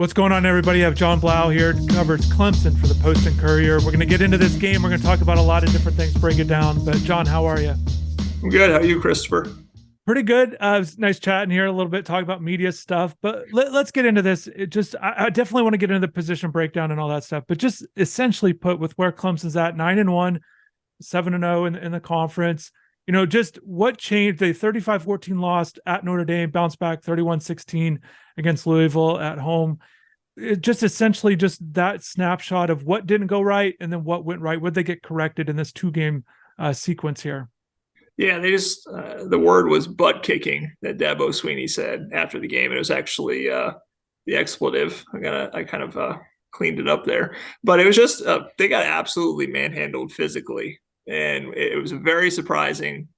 What's going on, everybody? I have Jon Blau here, covers Clemson for the Post and Courier. We're going to get into this game. We're going to talk about a lot of different things, break it down. But Jon, how are you? I'm good. How are you, Christopher? Pretty good. It was nice chatting here a little bit, talk about media stuff. But let's get into this. I definitely want to get into the position breakdown and all that stuff. But just essentially put with where Clemson's at, 9-1, 7-0 in the conference. Just what changed? They 35-14 lost at Notre Dame, bounced back 31-16 against Louisville at home. It just essentially just that snapshot of what didn't go right and then what went right. Would they get corrected in this two-game sequence here? Yeah, they just the word was butt kicking that Dabo Sweeney said after the game. It was actually the expletive. I kind of cleaned it up there, but it was just they got absolutely manhandled physically, and it was a very surprising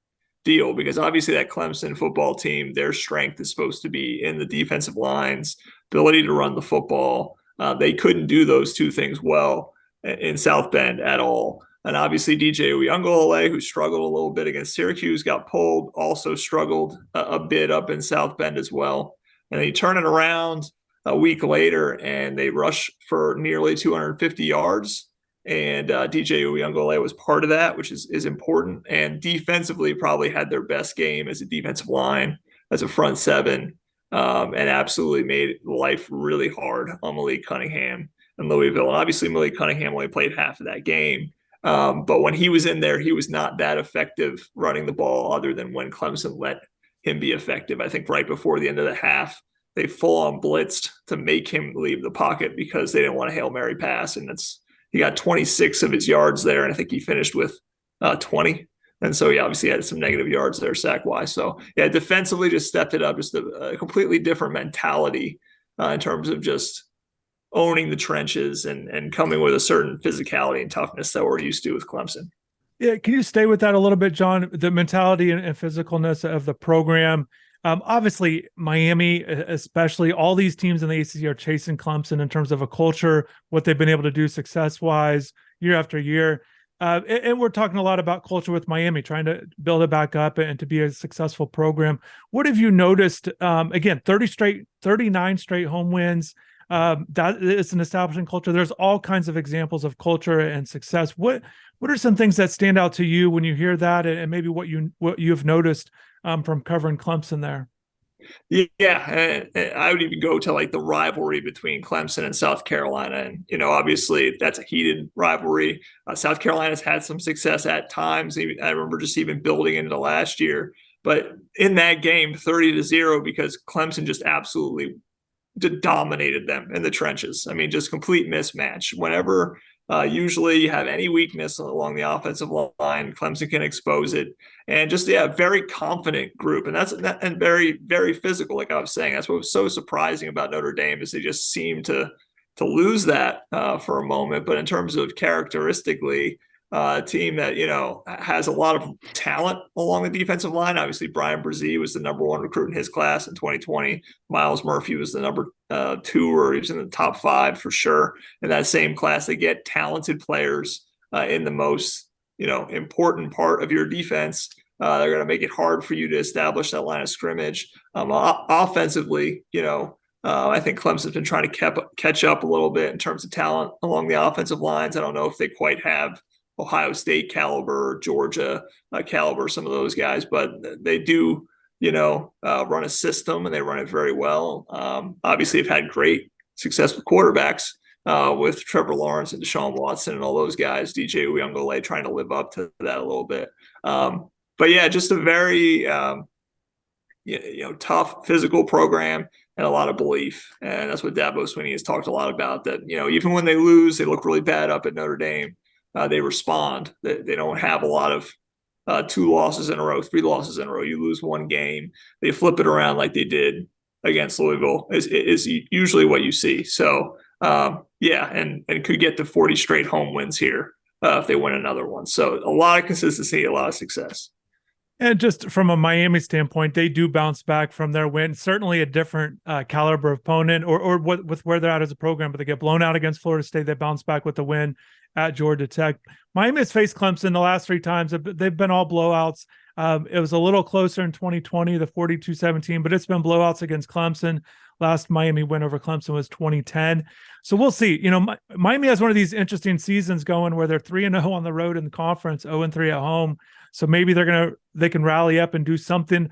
deal because obviously that Clemson football team, their strength is supposed to be in the defensive lines, ability to run the football. They couldn't do those two things well in South Bend at all. And obviously DJ Uiagalelei, who struggled a little bit against Syracuse, got pulled, also struggled a bit up in South Bend as well. And they turn it around a week later and they rush for nearly 250 yards. And DJ Uiagalelei was part of that, which is important. And defensively probably had their best game as a defensive line, as a front seven, and absolutely made life really hard on Malik Cunningham and Louisville. And obviously Malik Cunningham only played half of that game. But when he was in there, he was not that effective running the ball other than when Clemson let him be effective. I think right before the end of the half, they full-on blitzed to make him leave the pocket because they didn't want a Hail Mary pass. And he got 26 of his yards there, and I think he finished with 20. And so he obviously had some negative yards there sack-wise. So, yeah, defensively just stepped it up, just a completely different mentality in terms of just owning the trenches and coming with a certain physicality and toughness that we're used to with Clemson. Yeah, can you stay with that a little bit, Jon? The mentality and physicalness of the program. Obviously, Miami, especially, all these teams in the ACC are chasing Clemson in terms of a culture, what they've been able to do success-wise year after year. And we're talking a lot about culture with Miami, trying to build it back up and to be a successful program. What have you noticed? Again, 39 straight home wins. That is an establishing culture. There's all kinds of examples of culture and success. What are some things that stand out to you when you hear that, and maybe what you've noticed from covering Clemson there? Yeah, and I would even go to like the rivalry between Clemson and South Carolina, and obviously that's a heated rivalry. South Carolina's had some success at times. I remember just even building into last year, but in that game, 30-0, because Clemson just absolutely dominated them in the trenches. I mean, just complete mismatch. Whenever usually you have any weakness along the offensive line, Clemson can expose it. And just, yeah, very confident group. And very, very physical, like I was saying. That's what was so surprising about Notre Dame, is they just seemed to lose that for a moment. But in terms of characteristically, a team that, has a lot of talent along the defensive line. Obviously, Brian Brzee was the number one recruit in his class in 2020. Myles Murphy was the number 2, or he was in the top 5 for sure in that same class. They get talented players in the most, important part of your defense. They're going to make it hard for you to establish that line of scrimmage. Offensively, I think Clemson's been trying to catch up a little bit in terms of talent along the offensive lines. I don't know if they quite have Ohio State caliber, Georgia caliber, some of those guys, but they do, run a system and they run it very well. Obviously, have had great success with quarterbacks with Trevor Lawrence and Deshaun Watson and all those guys. DJ Uiagalelei trying to live up to that a little bit. But yeah, just a very tough physical program and a lot of belief. And that's what Dabo Sweeney has talked a lot about, that, even when they lose, they look really bad up at Notre Dame. They respond. They don't have a lot of 2 losses in a row, 3 losses in a row. You lose one game, they flip it around like they did against Louisville is usually what you see. So, and could get to 40 straight home wins here if they win another one. So a lot of consistency, a lot of success. And just from a Miami standpoint, they do bounce back from their win. Certainly a different caliber opponent, or with where they're at as a program, but they get blown out against Florida State. They bounce back with the win at Georgia Tech. Miami has faced Clemson the last 3 times. They've been all blowouts. It was a little closer in 2020, the 42-17, but it's been blowouts against Clemson. last Miami win over Clemson was 2010. So we'll see. Miami has one of these interesting seasons going where they're 3-0 on the road in the conference, 0-3 at home. So maybe they can rally up and do something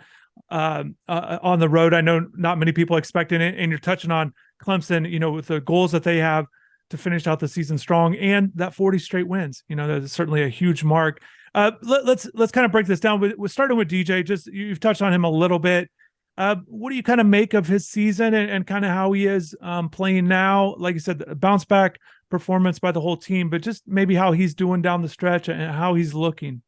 on the road. I know not many people expecting it, and you're touching on Clemson, with the goals that they have to finish out the season strong and that 40 straight wins. That's certainly a huge mark. Let's kind of break this down. We're starting with DJ. Just you've touched on him a little bit. What do you kind of make of his season and kind of how he is playing now? Like you said, a bounce back performance by the whole team, but just maybe how he's doing down the stretch and how he's looking.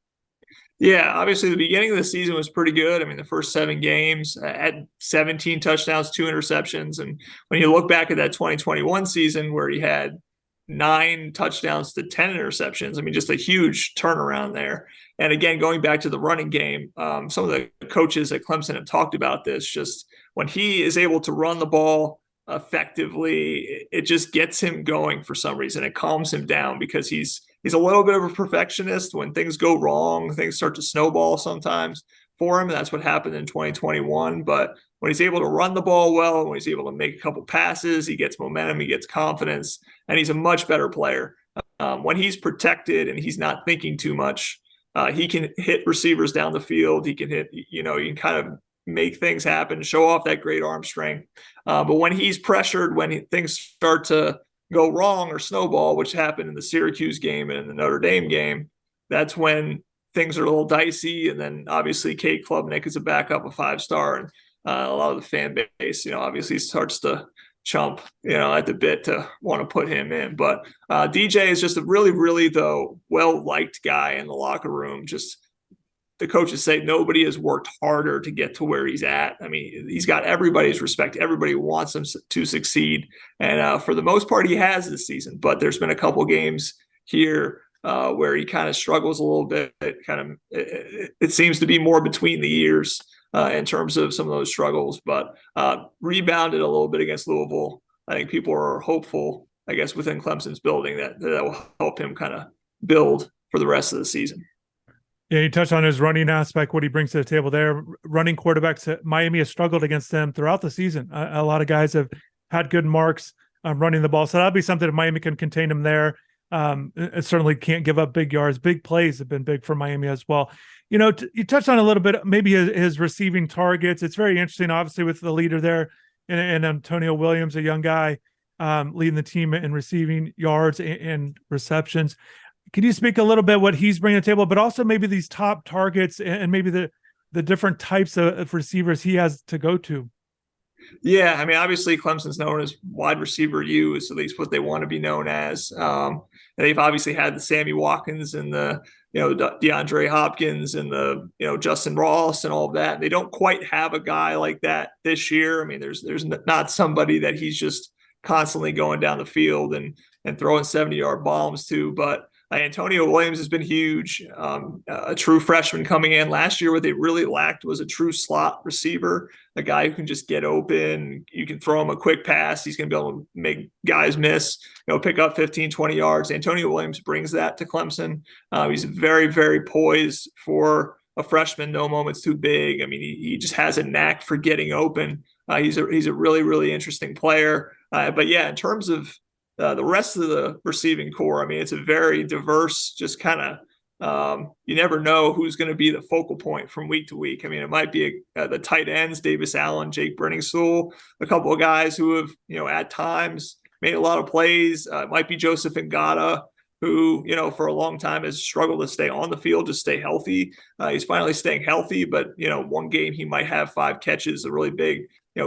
Yeah, obviously the beginning of the season was pretty good. I mean, the first 7 games had 17 touchdowns, 2 interceptions. And when you look back at that 2021 season where he had 9 touchdowns to 10 interceptions, I mean, just a huge turnaround there. And again, going back to the running game, some of the coaches at Clemson have talked about this. Just when he is able to run the ball effectively, it just gets him going for some reason. It calms him down because he's a little bit of a perfectionist. When things go wrong, things start to snowball sometimes for him. That's what happened in 2021. But when he's able to run the ball well, when he's able to make a couple passes, he gets momentum, he gets confidence, and he's a much better player. When he's protected and he's not thinking too much, he can hit receivers down the field. He can hit, you can kind of make things happen, show off that great arm strength. But when he's pressured, when things start to go wrong or snowball, which happened in the Syracuse game and in the Notre Dame game, that's when things are a little dicey. And then obviously Kate Klubnik is a backup, a 5-star, and a lot of the fan base, obviously starts to chomp, at the bit to want to put him in. But DJ is just a really, really, though, well-liked guy in the locker room. Just the coaches say nobody has worked harder to get to where he's at. I mean, he's got everybody's respect. Everybody wants him to succeed. And for the most part, he has this season. But there's been a couple games here where he kind of struggles a little bit. It seems to be more between the ears in terms of some of those struggles. But rebounded a little bit against Louisville. I think people are hopeful, I guess, within Clemson's building that will help him kind of build for the rest of the season. Yeah, you touched on his running aspect, what he brings to the table there. Running quarterbacks, Miami has struggled against them throughout the season. A lot of guys have had good marks running the ball. So that'll be something if Miami can contain him there. It certainly can't give up big yards. Big plays have been big for Miami as well. You touched on a little bit, maybe his receiving targets. It's very interesting, obviously, with the leader there and Antonio Williams, a young guy leading the team in receiving yards and receptions. Can you speak a little bit what he's bringing to the table, but also maybe these top targets and maybe the different types of receivers he has to go to? Yeah, I mean, obviously Clemson's known as wide receiver U, is at least what they want to be known as. And they've obviously had the Sammy Watkins and the DeAndre Hopkins and the Justin Ross and all of that. They don't quite have a guy like that this year. I mean, there's not somebody that he's just constantly going down the field and throwing 70-yard bombs to, but Antonio Williams has been huge. A true freshman coming in last year, what they really lacked was a true slot receiver, a guy who can just get open. You can throw him a quick pass. He's going to be able to make guys miss, pick up 15, 20 yards. Antonio Williams brings that to Clemson. He's very, very poised for a freshman. No moment's too big. I mean, he just has a knack for getting open. He's a really, really interesting player. But yeah, in terms of the rest of the receiving core, I mean, it's a very diverse, just kind of, you never know who's going to be the focal point from week to week. I mean, it might be the tight ends, Davis Allen, Jake Brenningstool, a couple of guys who have, at times made a lot of plays. It might be Joseph Ngata, who, for a long time has struggled to stay on the field, to stay healthy. He's finally staying healthy, but, one game he might have 5 catches, a really big,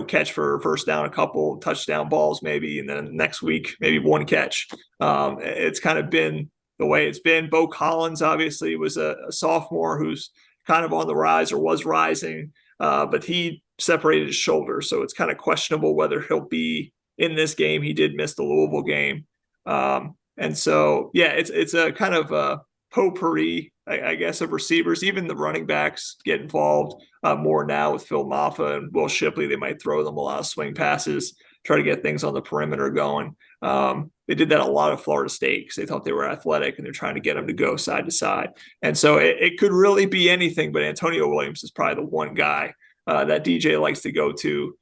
catch for first down, a couple touchdown balls maybe, and then next week, maybe 1 catch. It's kind of been the way it's been. Bo Collins obviously was a sophomore who's kind of on the rise or was rising, but he separated his shoulder. So it's kind of questionable whether he'll be in this game. He did miss the Louisville game. And so, yeah, it's a kind of a potpourri, I guess, of receivers. Even the running backs get involved more now with Phil Maffa and Will Shipley. They might throw them a lot of swing passes, try to get things on the perimeter going. They did that a lot of Florida State because they thought they were athletic and they're trying to get them to go side to side. And so it could really be anything, but Antonio Williams is probably the one guy that DJ likes to go to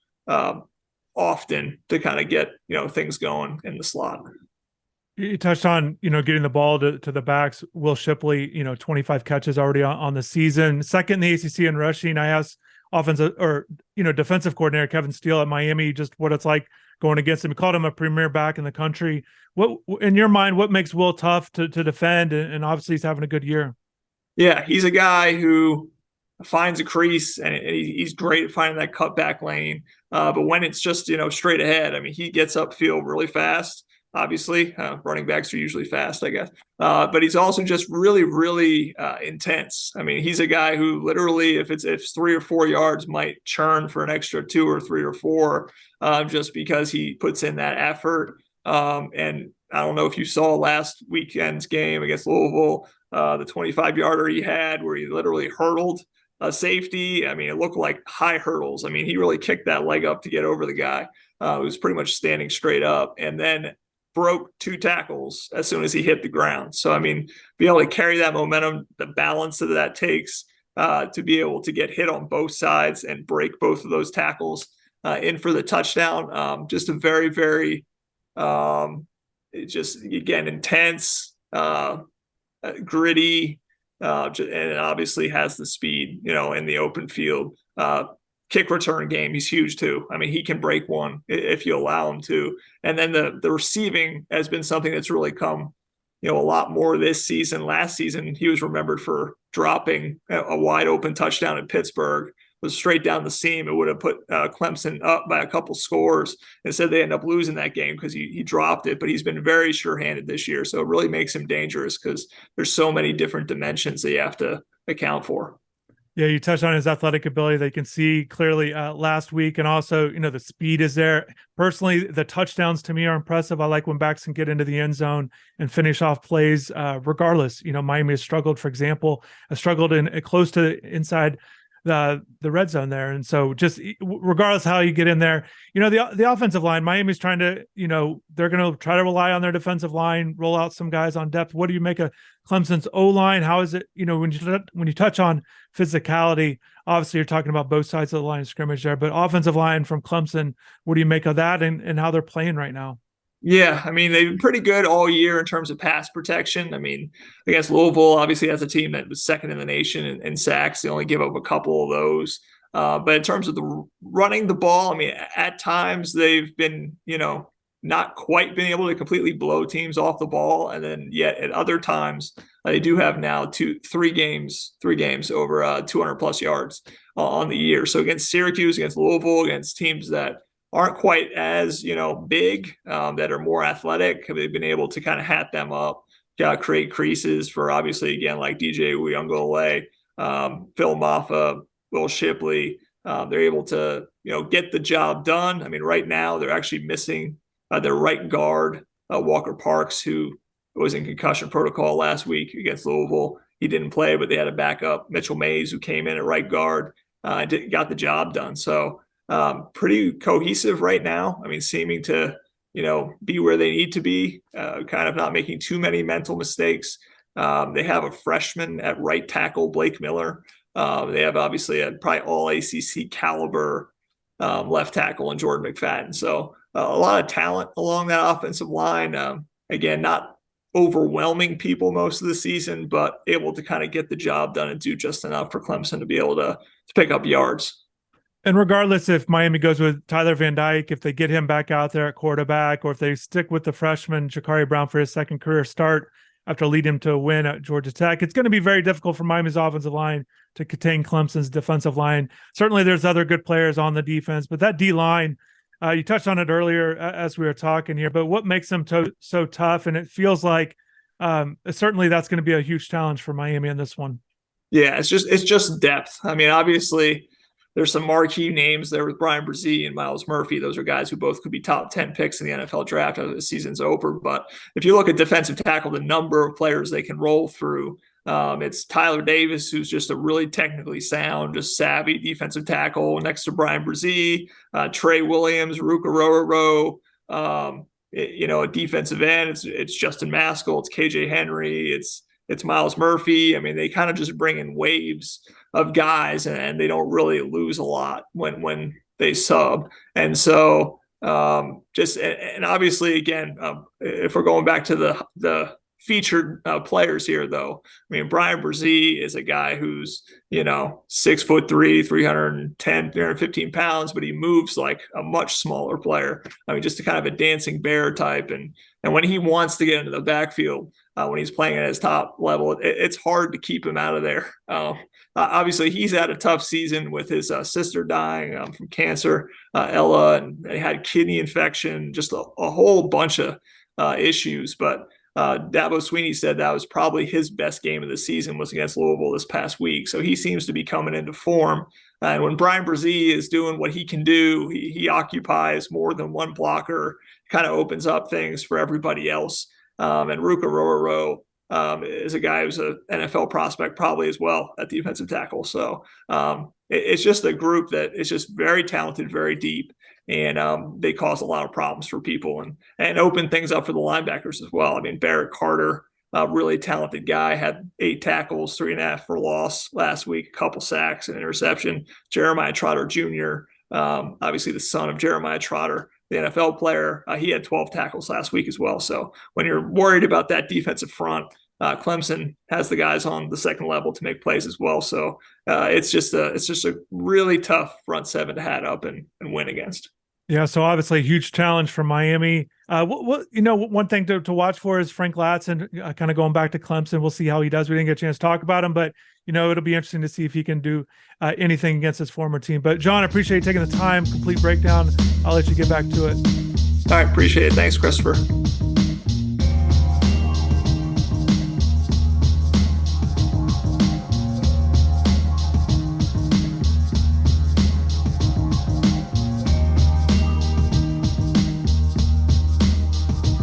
often to kind of get, things going in the slot. You touched on, getting the ball to the backs. Will Shipley, 25 catches already on the season. Second in the ACC in rushing. I asked defensive coordinator Kevin Steele at Miami just what it's like going against him. He called him a premier back in the country. What, in your mind, what makes Will tough to defend? And obviously he's having a good year. Yeah, he's a guy who finds a crease, and he's great at finding that cutback lane. But when it's just, straight ahead, I mean, he gets upfield really fast. Obviously, running backs are usually fast, I guess. But he's also just really, really intense. I mean, he's a guy who literally, if it's 3 or 4 yards, might churn for an extra 2 or 3 or 4, just because he puts in that effort. And I don't know if you saw last weekend's game against Louisville, the 25-yarder he had where he literally hurdled a safety. I mean, it looked like high hurdles. I mean, he really kicked that leg up to get over the guy who was pretty much standing straight up, and then broke 2 tackles as soon as he hit the ground. So, I mean, be able to carry that momentum, the balance that that takes to be able to get hit on both sides and break both of those tackles in for the touchdown. Just a very, very, just again, intense, gritty, and obviously has the speed, in the open field. Kick return game, he's huge too. I mean, he can break one if you allow him to. And then the receiving has been something that's really come, a lot more this season. Last season, he was remembered for dropping a wide open touchdown in Pittsburgh. Was straight down the seam. It would have put Clemson up by a couple scores. Instead, they end up losing that game because he dropped it. But he's been very sure-handed this year, so it really makes him dangerous because there's so many different dimensions that you have to account for. Yeah, you touched on his athletic ability that you can see clearly last week, and also, the speed is there. Personally, the touchdowns to me are impressive. I like when backs can get into the end zone and finish off plays. Regardless, Miami has struggled, for example, in close to inside the red zone there, and so just regardless how you get in there, the offensive line, Miami's trying to, they're going to try to rely on their defensive line, roll out some guys on depth. What do you make of Clemson's O-line? How is it, when you touch on physicality, obviously you're talking about both sides of the line of scrimmage there, but offensive line from Clemson, what do you make of that and how they're playing right now? Yeah, I mean, they've been pretty good all year in terms of pass protection. I mean, against Louisville, obviously, that's a team that was second in the nation in sacks. They only give up a couple of those. But in terms of the running the ball, I mean, at times they've been, not quite been able to completely blow teams off the ball. And then yet at other times, they do have now three games over 200 plus yards on the year. So against Syracuse, against Louisville, against teams that aren't quite as, big, that are more athletic, they've been able to kind of hat them up, create creases for, obviously, again, like DJ Uiagalelei, Phil Maffa, Will Shipley. They're able to, get the job done. I mean, right now they're actually missing their right guard, Walker Parks, who was in concussion protocol last week against Louisville. He didn't play, but they had a backup, Mitchell Mays, who came in at right guard, got the job done. So, pretty cohesive right now. I mean, seeming to, be where they need to be, kind of not making too many mental mistakes. They have a freshman at right tackle, Blake Miller. They have obviously a probably all ACC caliber left tackle in Jordan McFadden. So a lot of talent along that offensive line. Again, not overwhelming people most of the season, but able to kind of get the job done and do just enough for Clemson to be able to pick up yards. And regardless if Miami goes with Tyler Van Dyke, if they get him back out there at quarterback, or if they stick with the freshman Jakari Brown for his second career start after leading him to a win at Georgia Tech, it's going to be very difficult for Miami's offensive line to contain Clemson's defensive line. Certainly there's other good players on the defense, but that D-line, you touched on it earlier as we were talking here, but what makes them so tough? And it feels like certainly that's going to be a huge challenge for Miami in this one. Yeah, it's just depth. I mean, obviously, there's some marquee names there with Brian Brzee and Myles Murphy. Those are guys who both could be top 10 picks in the NFL draft after the season's over. But if you look at defensive tackle, the number of players they can roll through, it's Tyler Davis, who's just a really technically sound, just savvy defensive tackle next to Brian Brzee, Trey Williams, Ruka Rororo, a defensive end. It's Justin Maskell, it's KJ Henry, it's Myles Murphy. I mean, they kind of just bring in waves of guys, and they don't really lose a lot when they sub. And so And obviously, again, if we're going back to the featured players here, though, I mean, Brian Brzee is a guy who's 6'3", 310, 315 pounds, but he moves like a much smaller player. I mean, just a kind of a dancing bear type, and when he wants to get into the backfield, when he's playing at his top level, it's hard to keep him out of there. Obviously, he's had a tough season with his sister dying from cancer, Ella, and they had kidney infection, just a whole bunch of issues. But Dabo Sweeney said that was probably his best game of the season was against Louisville this past week. So he seems to be coming into form. And when Brian Brzee is doing what he can do, he occupies more than one blocker, kind of opens up things for everybody else. And Ruka Rororo is a guy who's an NFL prospect probably as well at defensive tackle. So it's just a group that is just very talented, very deep, and they cause a lot of problems for people and open things up for the linebackers as well. I mean, Barrett Carter, a really talented guy, had 8 tackles, 3.5 for loss last week, a couple sacks, and interception. Jeremiah Trotter Jr., obviously the son of Jeremiah Trotter, the NFL player, he had 12 tackles last week as well. So when you're worried about that defensive front, Clemson has the guys on the second level to make plays as well. So it's just a really tough front seven to hat up and win against. Yeah, so obviously a huge challenge for Miami. One thing to watch for is Frank Latson, kind of going back to Clemson. We'll see how he does. We didn't get a chance to talk about him, but it'll be interesting to see if he can do anything against his former team. But Jon, I appreciate you taking the time. Complete breakdown. I'll let you get back to it. All right, appreciate it. Thanks, Christopher.